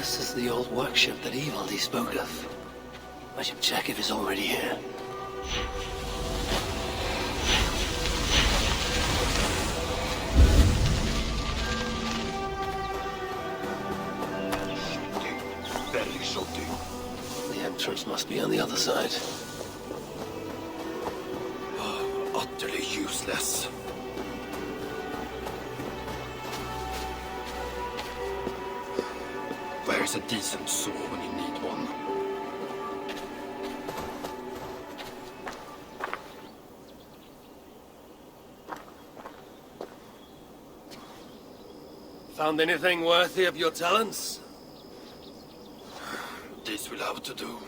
This is the old workshop that Ivaldi spoke of. I should check if he's already here. Very shocking. The entrance must be on the other side. Utterly useless. Where's a decent saw when you need one? Found anything worthy of your talents? This will have to do.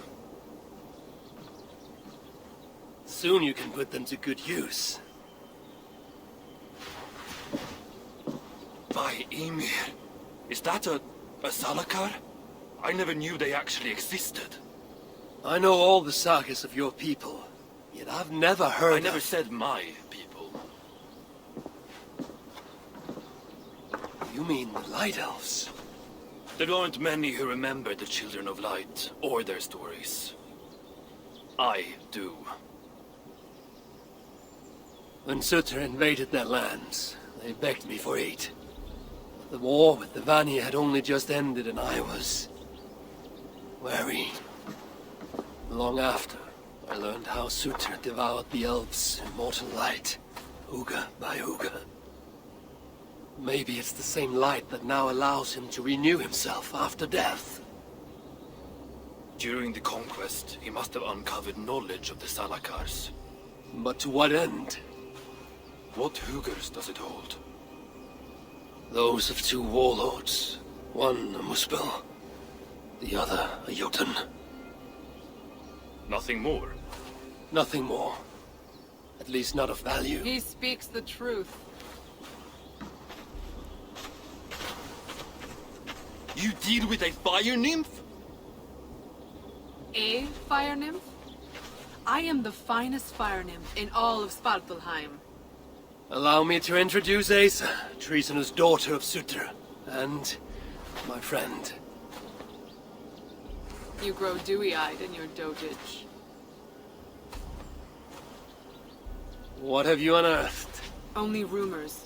Soon you can put them to good use. By Emir, is that a Salakar? I never knew they actually existed. I know all the sagas of your people, yet I've never heard I never said my people. You mean the Light Elves? There aren't many who remember the Children of Light or their stories. I do. When Sutter invaded their lands, they begged me for aid. The war with the Vanir had only just ended and I was wary. Long after, I learned how Sutter devoured the elves' immortal light, Uga by Uga. Maybe it's the same light that now allows him to renew himself after death. During the conquest, he must have uncovered knowledge of the Salakars. But to what end? What Hugers does it hold? Those of two warlords. One a Muspel, the other a Jotun. Nothing more. Nothing more. At least not of value. He speaks the truth. You deal with a fire nymph? A fire nymph? I am the finest fire nymph in all of Svartalheim. Allow me to introduce Asa, treasonous daughter of Sutter, and my friend. You grow dewy-eyed in your dotage. What have you unearthed? Only rumors.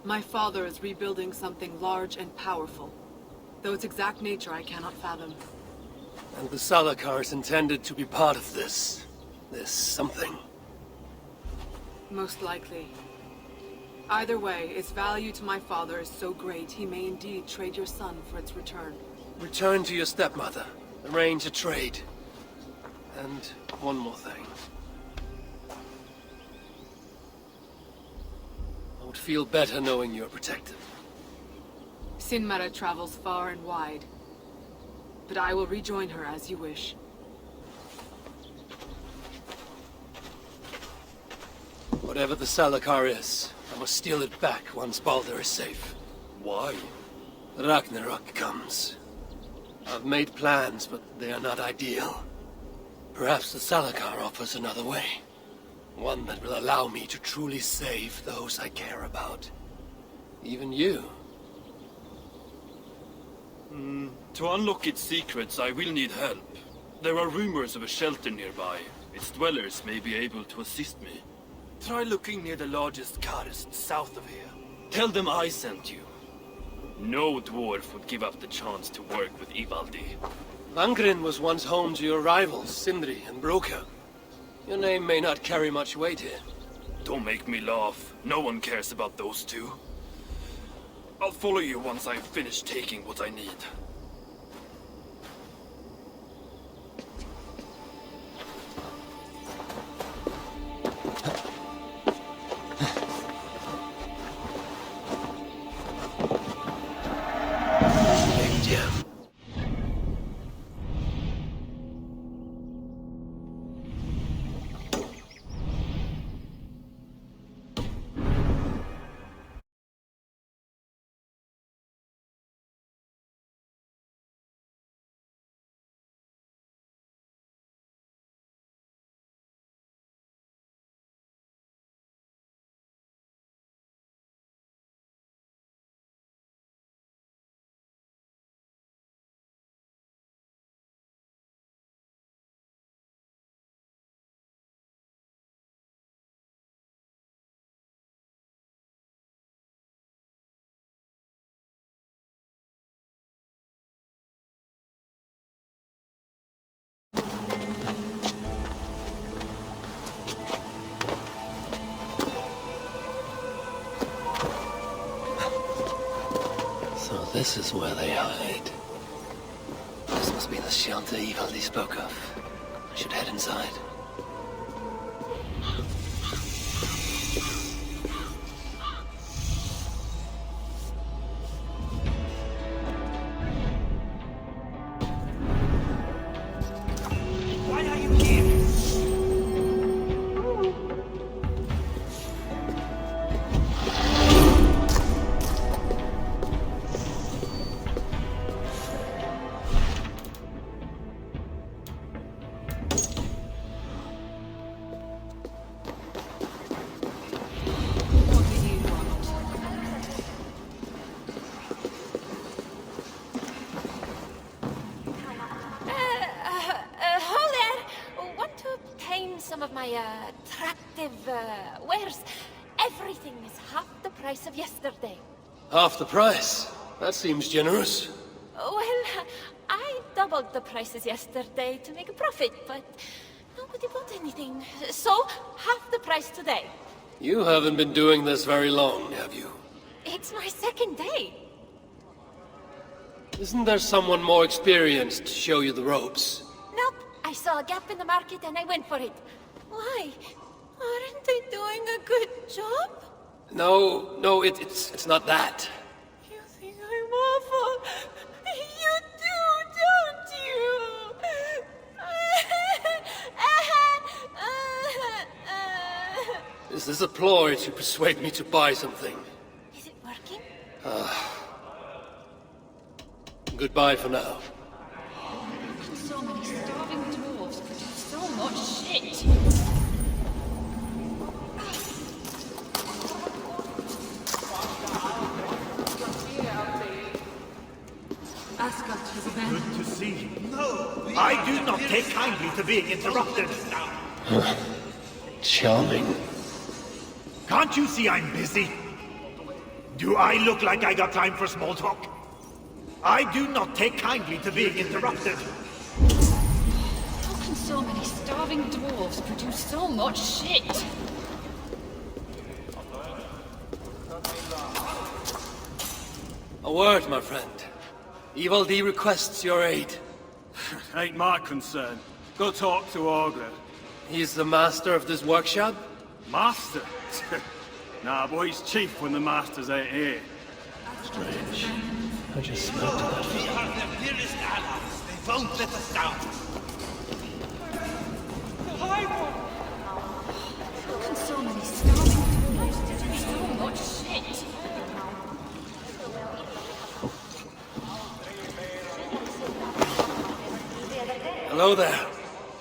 My father is rebuilding something large and powerful, though its exact nature I cannot fathom. And the Salakar is intended to be part of this something. Most likely. Either way, its value to my father is so great he may indeed trade your son for its return. Return to your stepmother. Arrange a trade. And one more thing. I would feel better knowing you're protected. Sinmara travels far and wide, but I will rejoin her as you wish. Whatever the Salakar is, I must steal it back once Baldur is safe. Why? Ragnarok comes. I've made plans, but they are not ideal. Perhaps the Salakar offers another way. One that will allow me to truly save those I care about. Even you. To unlock its secrets, I will need help. There are rumors of a shelter nearby. Its dwellers may be able to assist me. Try looking near the largest karst south of here. Tell them I sent you. No dwarf would give up the chance to work with Ivaldi. Vangrin was once home to your rivals, Sindri and Broka. Your name may not carry much weight here. Don't make me laugh. No one cares about those two. I'll follow you once I've finished taking what I need. This is where they hide. This must be the shelter Ivaldi spoke of. I should head inside. Why are you here? Some of my attractive wares. Everything is half the price of yesterday. Half the price? That seems generous. Well, I doubled the prices yesterday to make a profit, but nobody bought anything. So, half the price today. You haven't been doing this very long, have you? It's my second day. Isn't there someone more experienced to show you the ropes? Nope. I saw a gap in the market and I went for it. Why? Aren't they doing a good job? No, it's not that. You think I'm awful? You do, don't you? Is this a ploy to persuade me to buy something? Is it working? Goodbye for now. So many starving dwarves produce so much shit. Ascot is abandoned. Good to see you. No, I do not take kindly to being interrupted. Charming. Can't you see I'm busy? Do I look like I got time for small talk? I do not take kindly to being interrupted. How can so many starving dwarves produce so much shit? A word, my friend. Ivaldi requests your aid. Ain't my concern. Go talk to Ogre. He's the master of this workshop? Master? Nah, boy, he's chief when the masters ain't here. Strange. I just spoke to that We fellow. are their dearest allies. They won't let us down. How can so many starving dwarves produce so much shit? Hello there.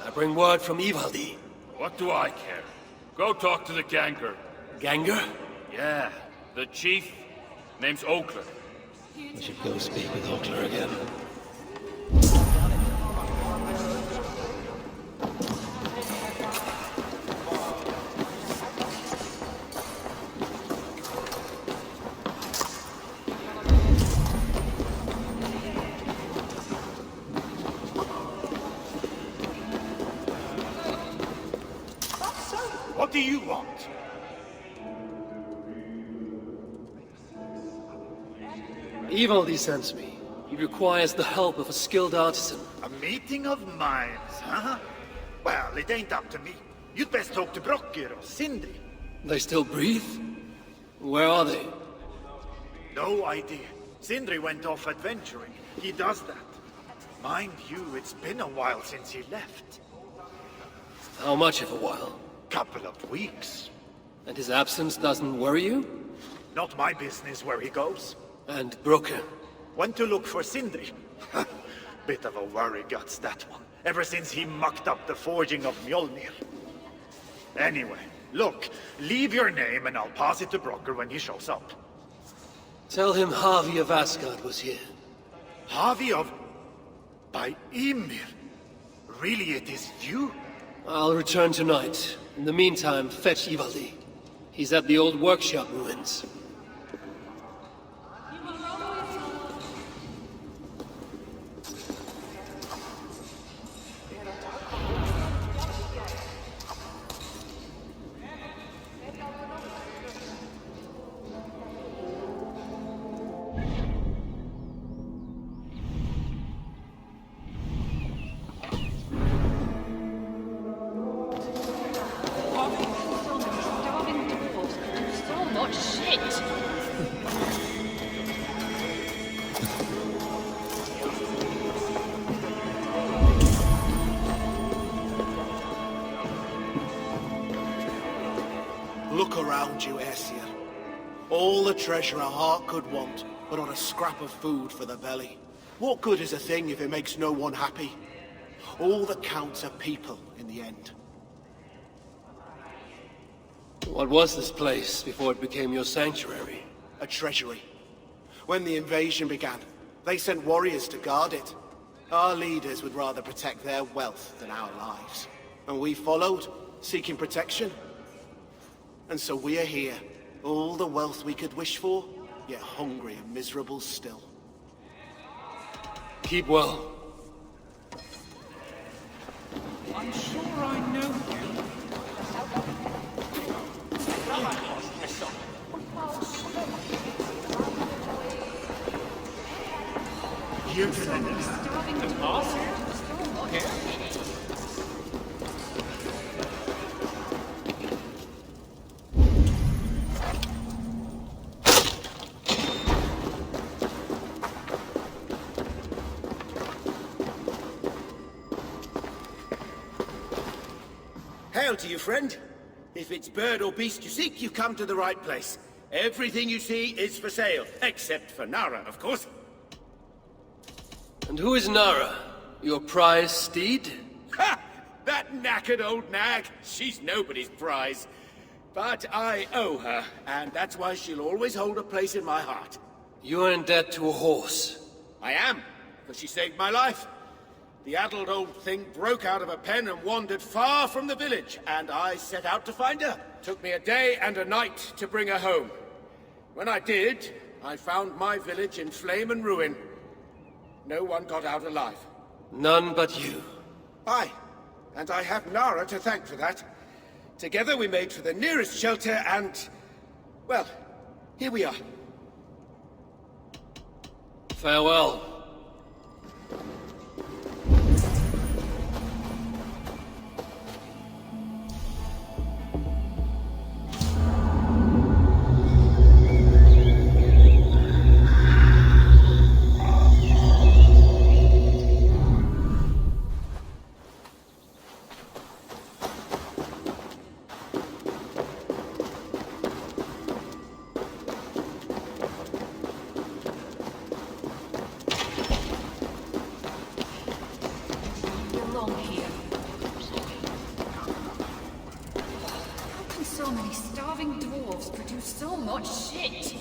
I bring word from Ivaldi. What do I care? Go talk to the Ganger. Ganger? Yeah, the chief. Name's Oakland. We should go speak with Okler again. What do you want? Ivaldi sends me. He requires the help of a skilled artisan. A meeting of minds, huh? Well, it ain't up to me. You'd best talk to Brocker or Sindri. They still breathe? Where are they? No idea. Sindri went off adventuring. He does that. Mind you, it's been a while since he left. How much of a while? Couple of weeks. And his absence doesn't worry you? Not my business where he goes. And Brooke? Went to look for Sindri. Bit of a worry guts, that one. Ever since he mucked up the forging of Mjolnir. Anyway, look, leave your name and I'll pass it to Brocker when he shows up. Tell him Harvey of Asgard was here. Harvey of... by Ymir. Really, it is you? I'll return tonight. In the meantime, fetch Ivaldi. He's at the old workshop ruins. Look around you, Aesir. All the treasure a heart could want, but not a scrap of food for the belly. What good is a thing if it makes no one happy? All that counts are people in the end. What was this place before it became your sanctuary? A treasury. When the invasion began, they sent warriors to guard it. Our leaders would rather protect their wealth than our lives. And we followed, seeking protection. And so we are here. All the wealth we could wish for, yet hungry and miserable still. Keep well. I'm sure I know you. You're tremendous. Hail to you, friend. If it's bird or beast you seek, you come to the right place. Everything you see is for sale, except for Nara, of course. And who is Nara? Your prize steed? Ha! That knackered old nag. She's nobody's prize. But I owe her, and that's why she'll always hold a place in my heart. You're in debt to a horse. I am, because she saved my life. The addled old thing broke out of a pen and wandered far from the village, and I set out to find her. Took me a day and a night to bring her home. When I did, I found my village in flame and ruin. No one got out alive. None but you. Aye, and I have Nara to thank for that. Together we made for the nearest shelter and... well, here we are. Farewell. So many starving dwarves produce so much shit.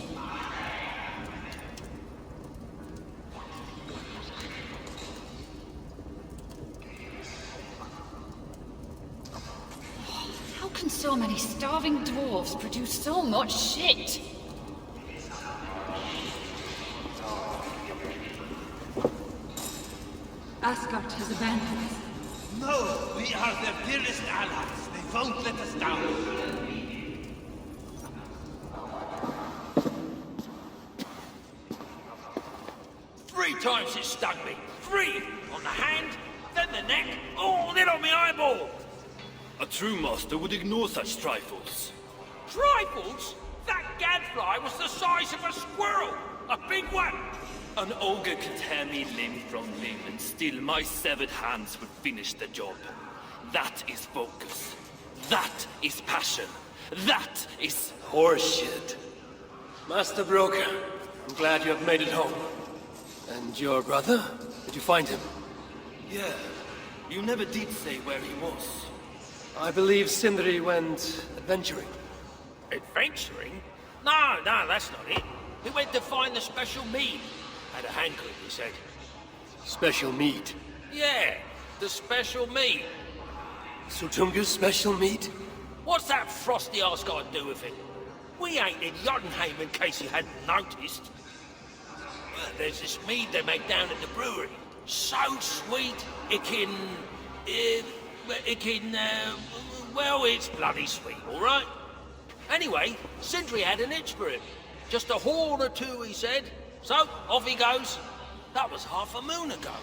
How can so many starving dwarves produce so much shit? Asgard has abandoned us. No, we are their dearest allies. They won't let us down. 3 times it stung me. 3! On the hand, then the neck, oh, then on my eyeball! A true master would ignore such trifles. Trifles? That gadfly was the size of a squirrel! A big one! An ogre could tear me limb from limb, and still my severed hands would finish the job. That is focus. That is passion. That is horseshit. Master Broker, I'm glad you have made it home. And your brother? Did you find him? Yeah. You never did say where he was. I believe Sindri went adventuring. Adventuring? No, that's not it. He went to find the special meat. Had a hankering, he said. Special meat? Yeah, the special meat. Sutunga's special meat? What's that frosty ass got to do with it? We ain't in Jotunheim, in case you hadn't noticed. Well, there's this mead they make down at the brewery. So sweet, well, it's bloody sweet, all right? Anyway, Sindri had an itch for it. Just a horn or 2, he said. So, off he goes. That was half a moon ago.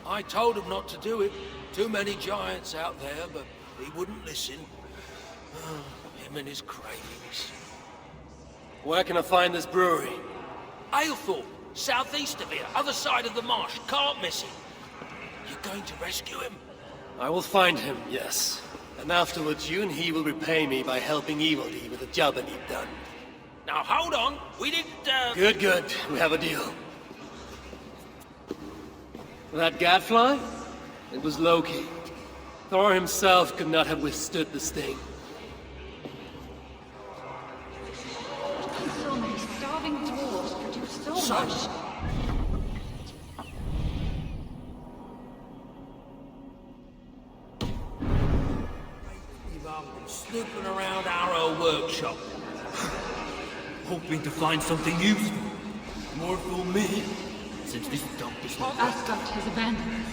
I told him not to do it. Too many giants out there, but he wouldn't listen. Him and his cravings. Where can I find this brewery? Aylthorpe, southeast of here, other side of the marsh. Can't miss it. You going to rescue him? I will find him, yes. And afterwards, you and he will repay me by helping伊瓦尔迪with the job I need done. Now hold on, we didn't, Good, good. We have a deal. That gadfly? It was Loki. Thor himself could not have withstood the sting. So many starving dwarves produce so much. Snooping around our old workshop. Hoping to find something useful. More for me. Since this dump is not... Asgard has abandoned us.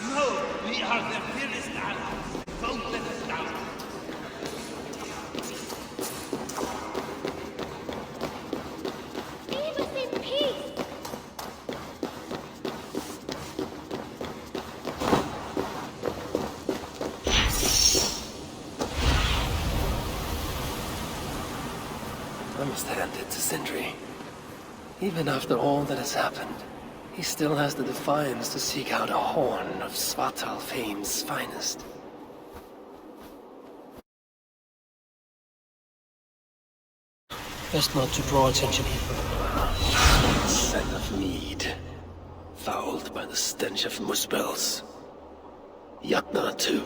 No, we are their dearest allies. Don't let us down. Leave us in peace! I must hand it to Sindri. Even after all that has happened, he still has the defiance to seek out a horn of Svartalfame's finest. Best not to draw attention here. Scent of mead, fouled by the stench of muspels. Yatna too.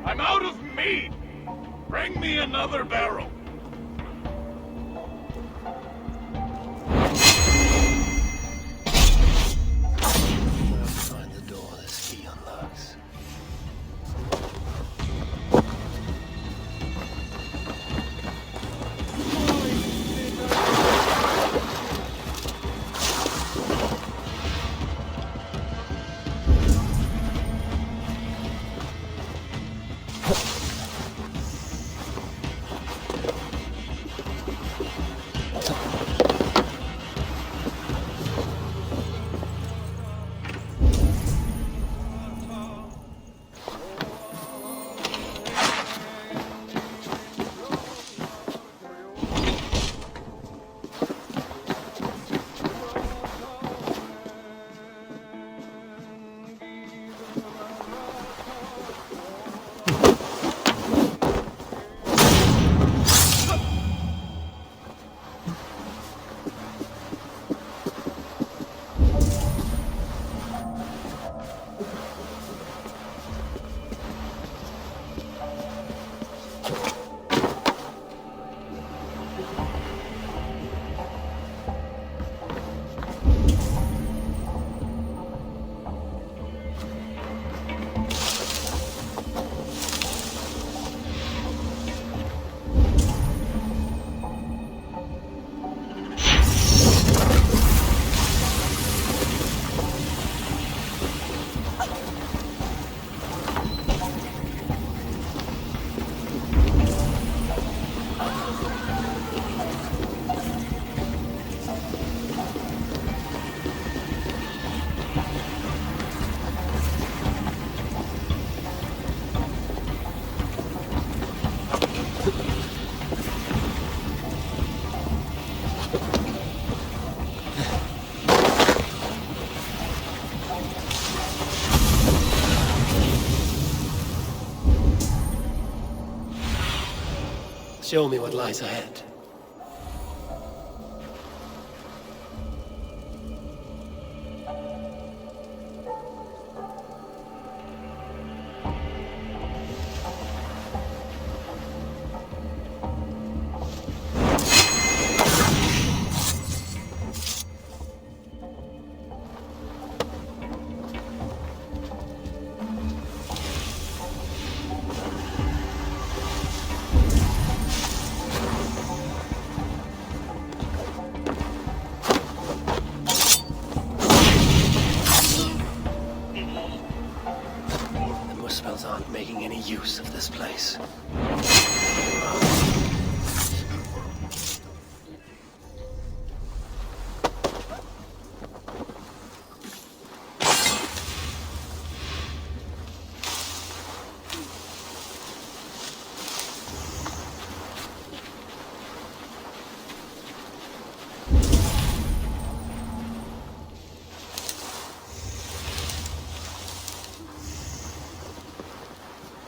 I'm out of meat! Bring me another barrel! Find the door this key unlocks. Show me what lies ahead. not making any use of this place.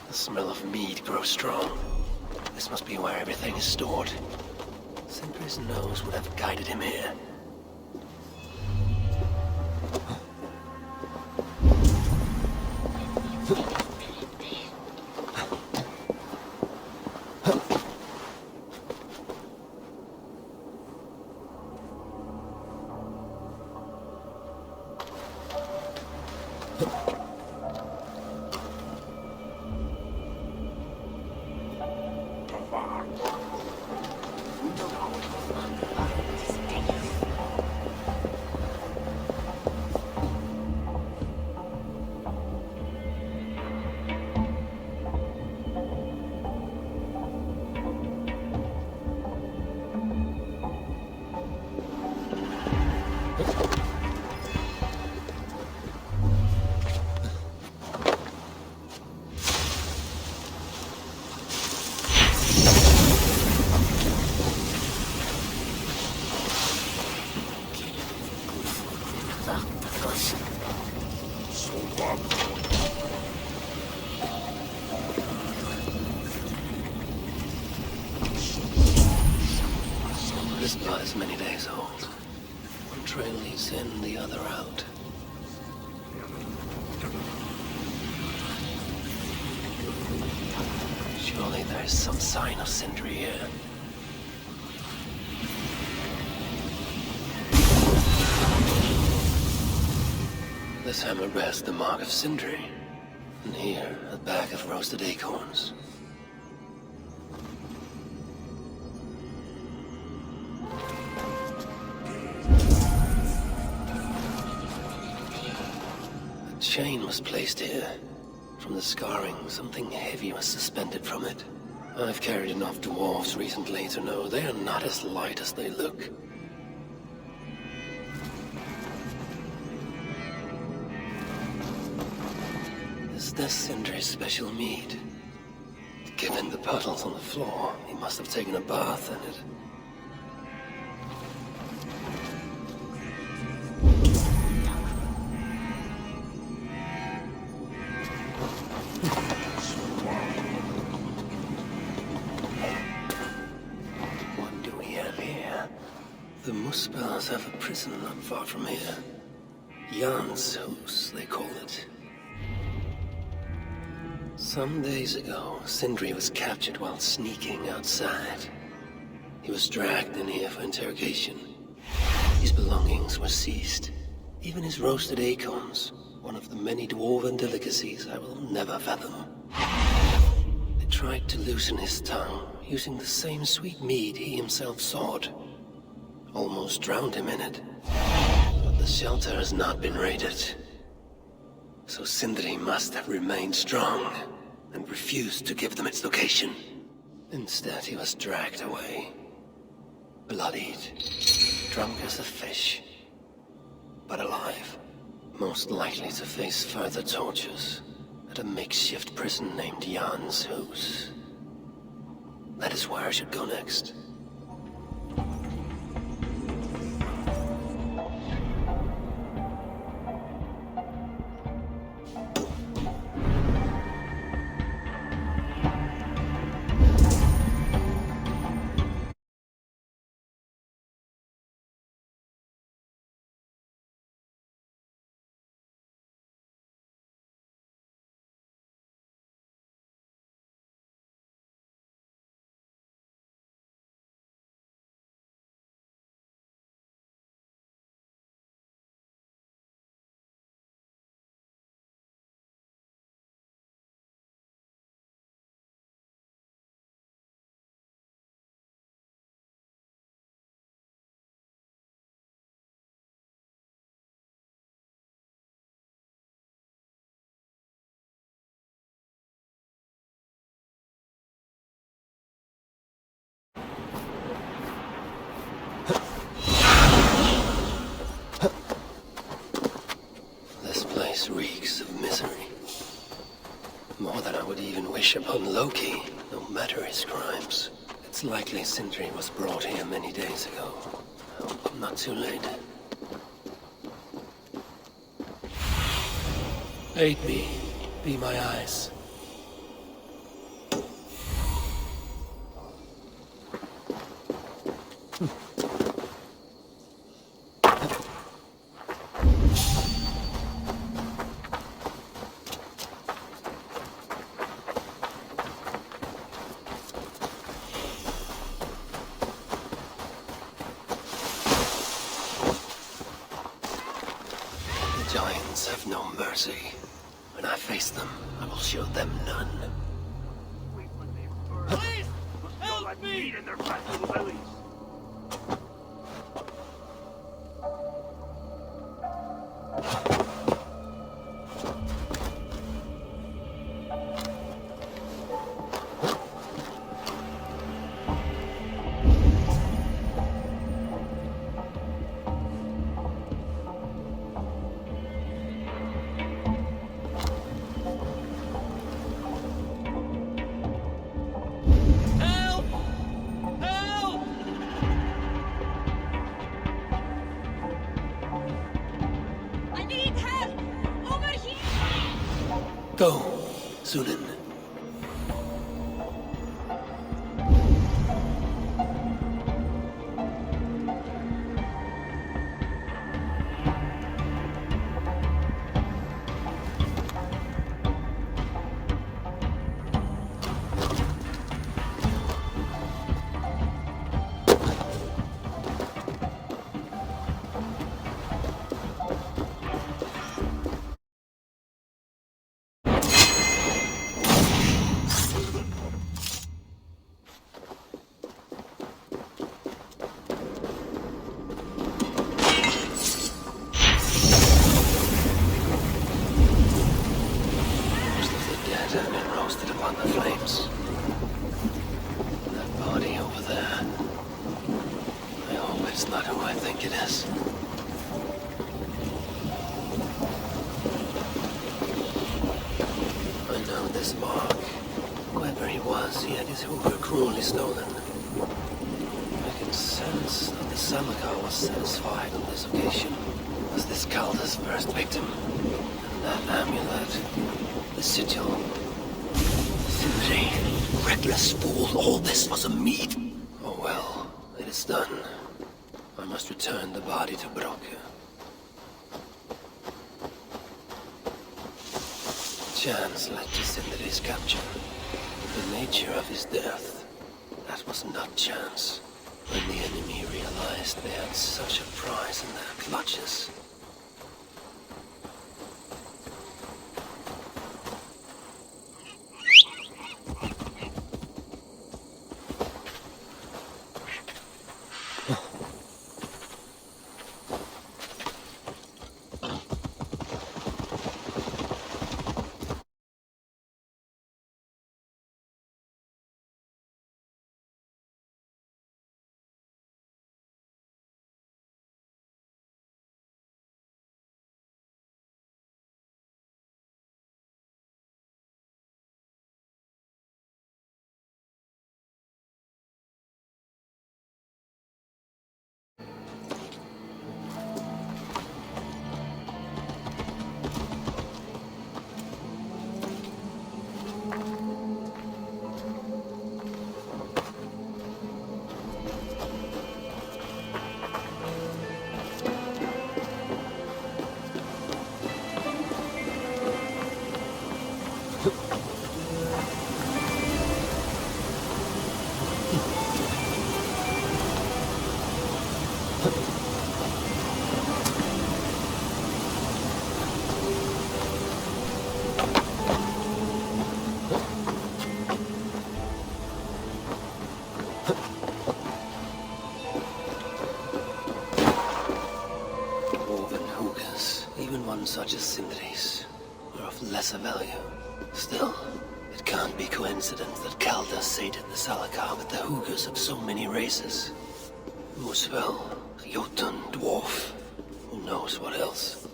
The smell of mead grows strong. This must be where everything is stored. Sindri's nose would have guided him here. This blood is many days old. One trail leads in, the other out. Surely there is some sign of Sindri here. This hammer bears the mark of Sindri. And here, a bag of roasted acorns. A chain was placed here. From the scarring, something heavy was suspended from it. I've carried enough dwarves recently to know they are not as light as they look. Is this Sindri's special mead? Given the puddles on the floor, he must have taken a bath in it. What do we have here? The Muspels have a prison not far from here. Jan's house, they call it. Some days ago, Sindri was captured while sneaking outside. He was dragged in here for interrogation. His belongings were seized. Even his roasted acorns, one of the many dwarven delicacies I will never fathom. They tried to loosen his tongue, using the same sweet mead he himself sought. Almost drowned him in it. But the shelter has not been raided. So Sindri must have remained strong and refused to give them its location. Instead, he was dragged away. Bloodied, drunk as a fish, but alive. Most likely to face further tortures at a makeshift prison named Jan's house. That is where I should go next. reeks of misery. More than I would even wish upon Loki, no matter his crimes. It's likely Sindri was brought here many days ago. I hope I'm not too late. Aid me. Be my eyes. Giants have no mercy. When I face them, I will show them none. Please, help me! In their fat little bellies. Go, Sunan. Chance led to Sindri's capture. The nature of his death, that was not chance. When the enemy realized they had such a prize in their clutches. Such as Sindri's are of lesser value. Still, it can't be coincidence that Kalda sated the Salakar with the Hoogers of so many races. Muspel, Jotun, Dwarf, who knows what else.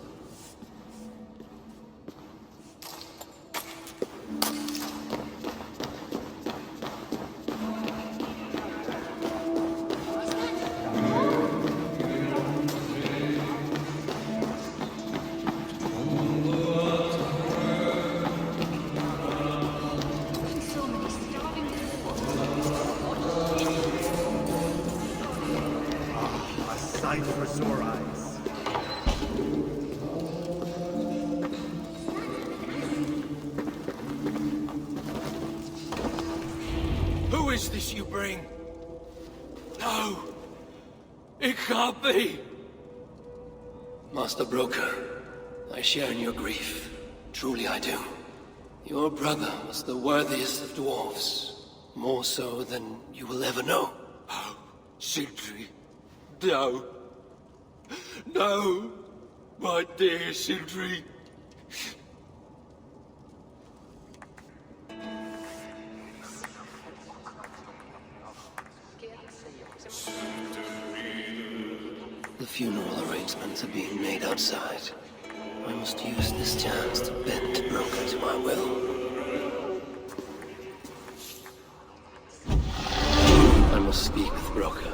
sore eyes. Who is this you bring? No! It can't be! Master Broker, I share in your grief. Truly I do. Your brother was the worthiest of dwarves. More so than you will ever know. Oh, Sindri. No. No! My dear Sindri. The funeral arrangements are being made outside. I must use this chance to bend Broker to my will. I must speak with Broker.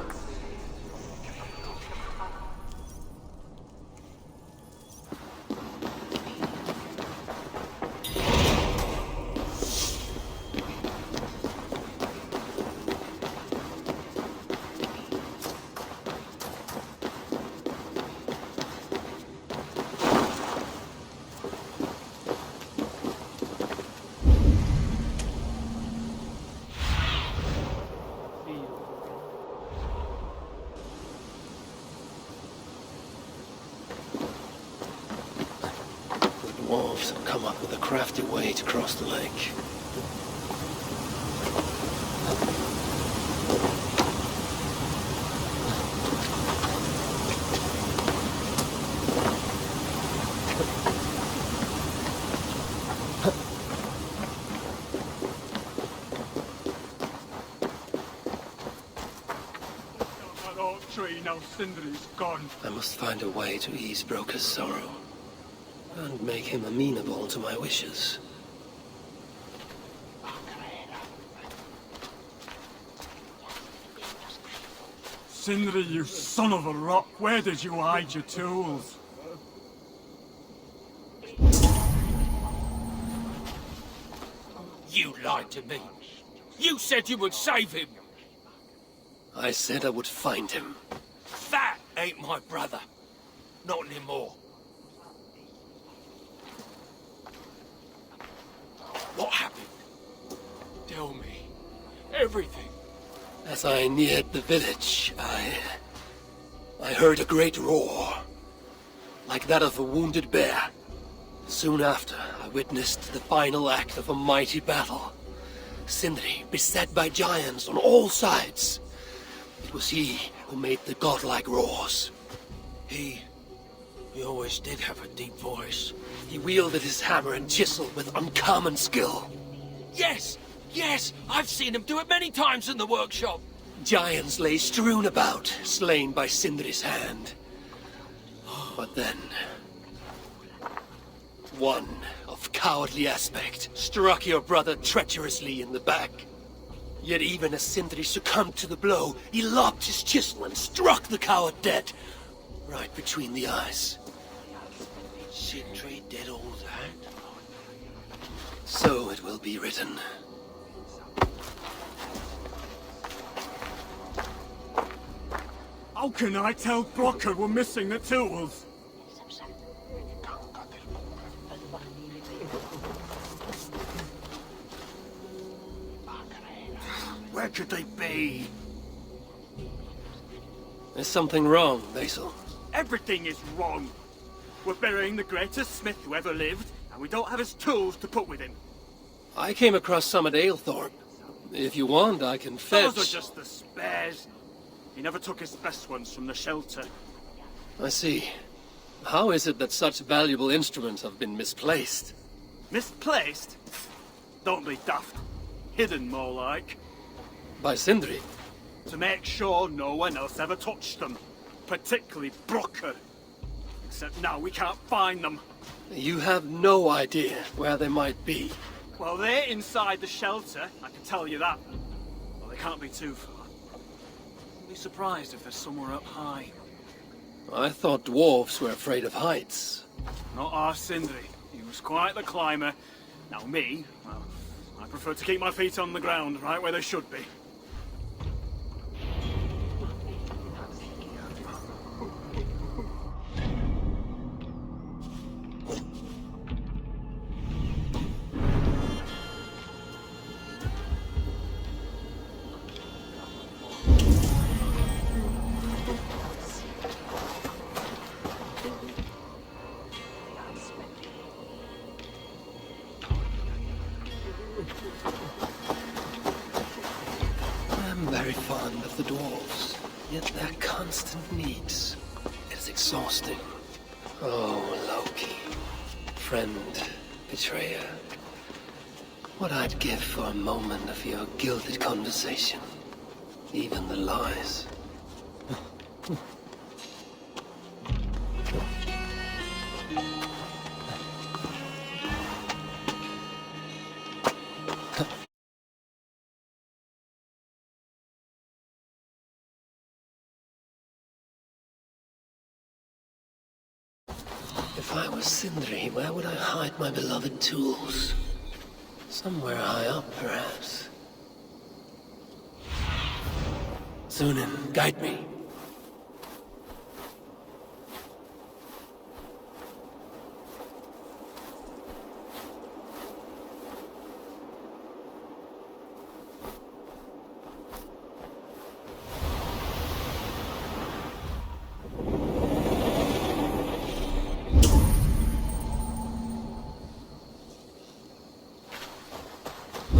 Dwarves have come up with a crafty way to cross the lake. That oak tree, now Sindri's gone. I must find a way to ease Broker's sorrow. And make him amenable to my wishes. Sindri, you son of a rock, where did you hide your tools? You lied to me. You said you would save him. I said I would find him. That ain't my brother. Not anymore. What happened? Tell me. Everything. As I neared the village, I heard a great roar. Like that of a wounded bear. Soon after, I witnessed the final act of a mighty battle. Sindri beset by giants on all sides. It was he who made the godlike roars. He always did have a deep voice. He wielded his hammer and chisel with uncommon skill. Yes! Yes! I've seen him do it many times in the workshop. Giants lay strewn about, slain by Sindri's hand. But then, one of cowardly aspect struck your brother treacherously in the back. Yet even as Sindri succumbed to the blow, he lobbed his chisel and struck the coward dead, right between the eyes. Sindri did all that? So it will be written. How can I tell Brocker we're missing the tools? Where could they be? There's something wrong, Basil. Everything is wrong. We're burying the greatest smith who ever lived, and we don't have his tools to put with him. I came across some at Aylthorpe. If you want, I can fetch... Those are just the spares. He never took his best ones from the shelter. I see. How is it that such valuable instruments have been misplaced? Misplaced? Don't be daft. Hidden, more like. By Sindri? To make sure no one else ever touched them. Particularly Brocker. Except now we can't find them. You have no idea where they might be. Well, they're inside the shelter, I can tell you that. Well, they can't be too far. I'd be surprised if they're somewhere up high. I thought dwarves were afraid of heights. Not our Sindri. He was quite the climber. Now me, well, I prefer to keep my feet on the ground, right where they should be. very fond of the dwarves, yet their constant needs is exhausting. Oh, Loki. Friend, betrayer. What I'd give for a moment of your gilded conversation. Even the lies. If I was Sindri, where would I hide my beloved tools? Somewhere high up, perhaps. Sunan, guide me.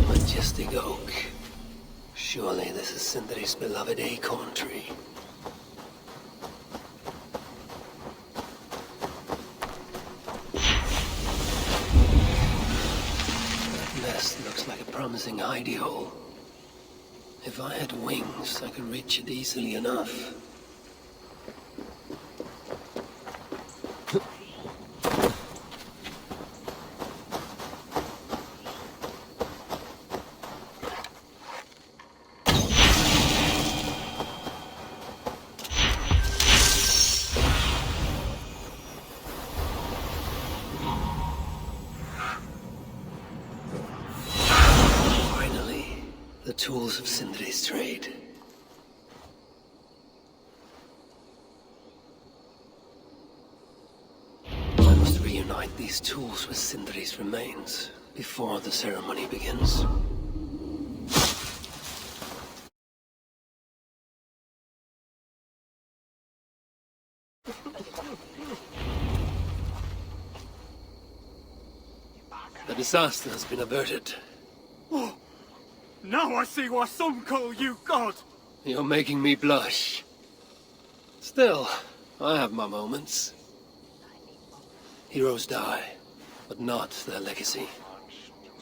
Majestic oak. Surely this is Sindri's beloved acorn tree. That nest looks like a promising hidey hole. If I had wings, I could reach it easily enough. The tools of Sindri's trade. I must reunite these tools with Sindri's remains before the ceremony begins. The disaster has been averted. Oh. Now I see why some call you God! You're making me blush. Still, I have my moments. Heroes die, but not their legacy.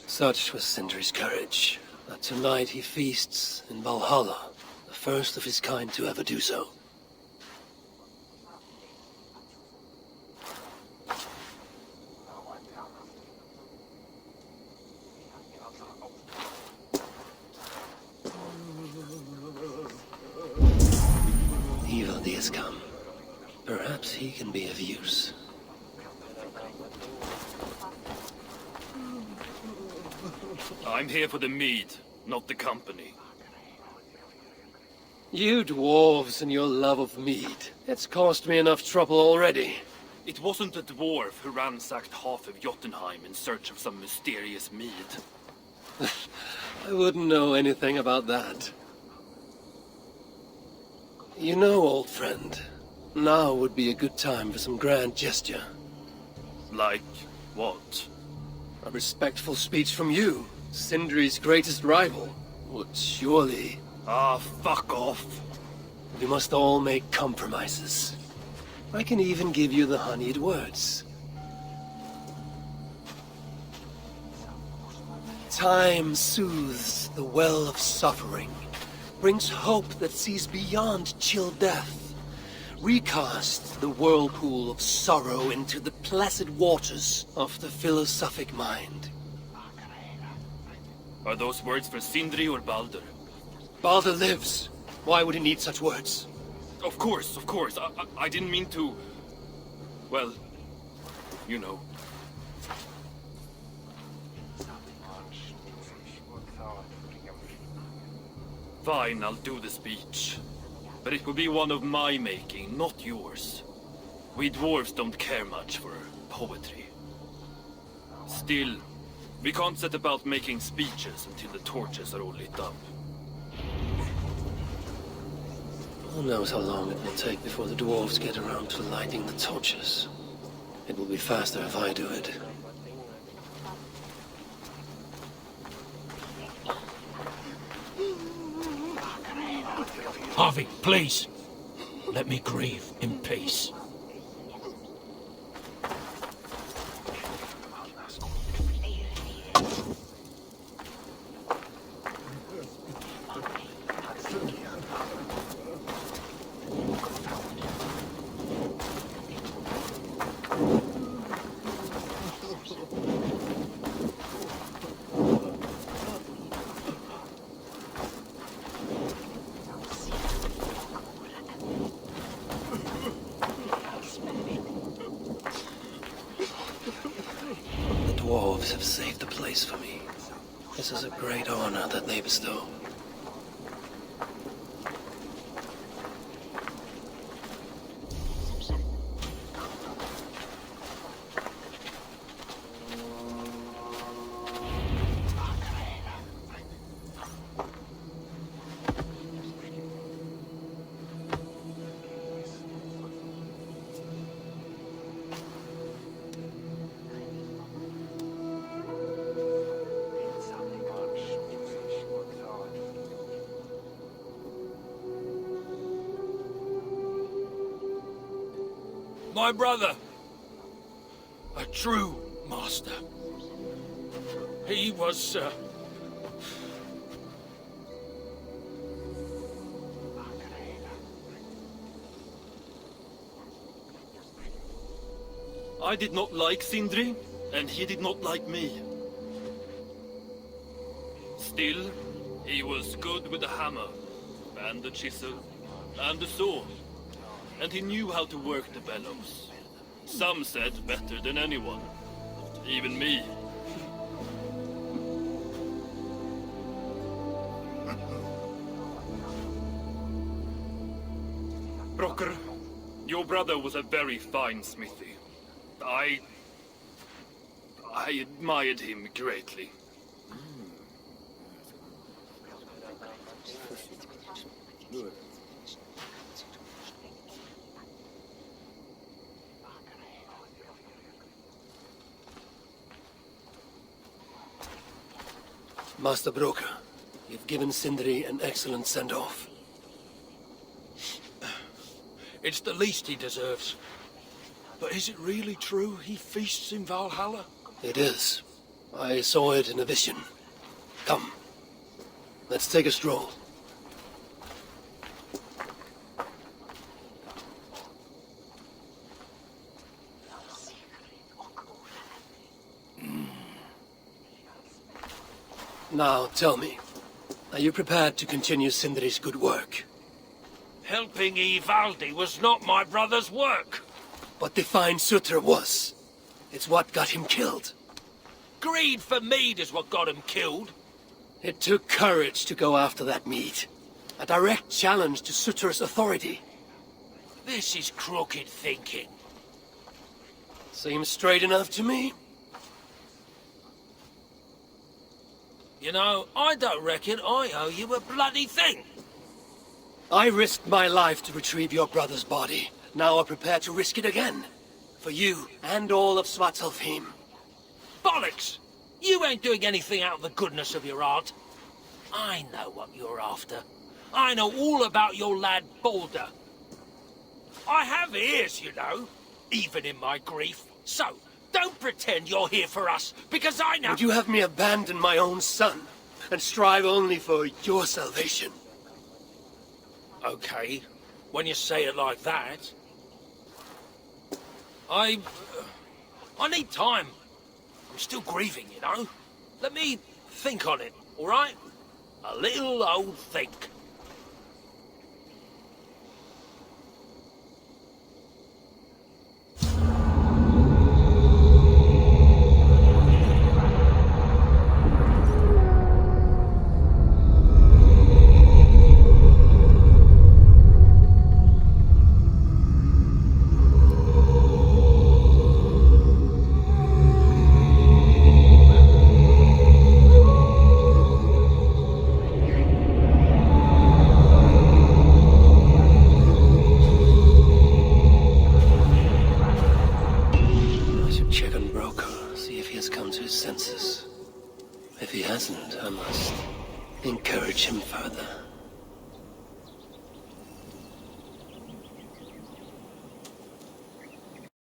Such was Sindri's courage, that tonight he feasts in Valhalla, the first of his kind to ever do so. Ivaldi has come. Perhaps he can be of use. I'm here for the mead, not the company. You dwarves and your love of mead. It's caused me enough trouble already. It wasn't a dwarf who ransacked half of Jotunheim in search of some mysterious mead. I wouldn't know anything about that. You know, old friend, now would be a good time for some grand gesture. Like what? A respectful speech from you, Sindri's greatest rival, would surely... Ah, fuck off. We must all make compromises. I can even give you the honeyed words. Time soothes the well of suffering, brings hope that sees beyond chill death, recasts the whirlpool of sorrow into the placid waters of the philosophic mind. Are those words for Sindri or Baldur? Baldur lives. Why would he need such words? Of course. I didn't mean to... Well, you know. Fine, I'll do the speech. But it will be one of my making, not yours. We dwarves don't care much for poetry. Still, we can't set about making speeches until the torches are all lit up. Who knows how long it will take before the dwarves get around to lighting the torches. It will be faster if I do it. Prophet, please. Let me grieve in peace. Dwarves have saved the place for me. This is a great honor that they bestow. My brother, a true master. He was, I did not like Sindri, and he did not like me. Still, he was good with the hammer, and the chisel, and the saw. And he knew how to work the bellows. Some said better than anyone. Even me. Broker, your brother was a very fine smithy. I admired him greatly. Master Broker, you've given Sindri an excellent send-off. it's the least he deserves. But is it really true he feasts in Valhalla? It is. I saw it in a vision. Come, let's take a stroll. Now, tell me, are you prepared to continue Sindri's good work? Helping Ivaldi was not my brother's work. But the fine Sutra was. It's what got him killed. Greed for mead is what got him killed. It took courage to go after that mead. A direct challenge to Sutra's authority. This is crooked thinking. Seems straight enough to me. You know, I don't reckon I owe you a bloody thing. I risked my life to retrieve your brother's body. Now I'm prepared to risk it again. For you and all of Svartalfheim. Bollocks! You ain't doing anything out of the goodness of your heart. I know what you're after. I know all about your lad Balder. I have ears, you know, even in my grief. So, don't pretend you're here for us, because I know— Would you have me abandon my own son, and strive only for your salvation? Okay, when you say it like that. I need time. I'm still grieving, you know? Let me think on it, all right? A little old think. If he hasn't, I must encourage him further.